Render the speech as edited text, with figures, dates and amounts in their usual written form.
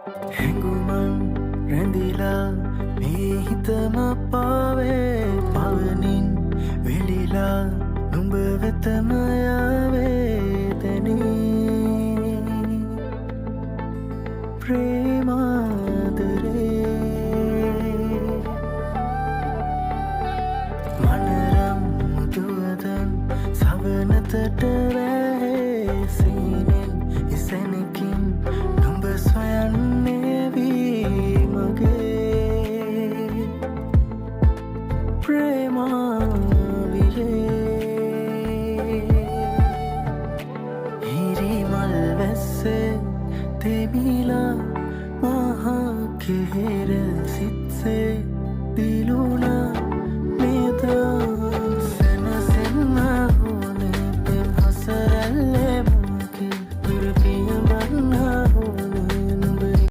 හැඟුමන් රැඳිලා මේ හිතම පාවේ පවනින් වෙලිලා නුඹ වෙතම යාවේදනේ ප්‍රේමාදරේ මනරම් මුදුවදන් සවනතට වැහේ සීනෙන් ඉසැනකින් නුඹ සොයන්නේ වී මගේ ප්‍රේමාවිරේ හිරිමල් වැස්සේ තෙමිලා මහා කෙහෙර සිත්සේ දිලු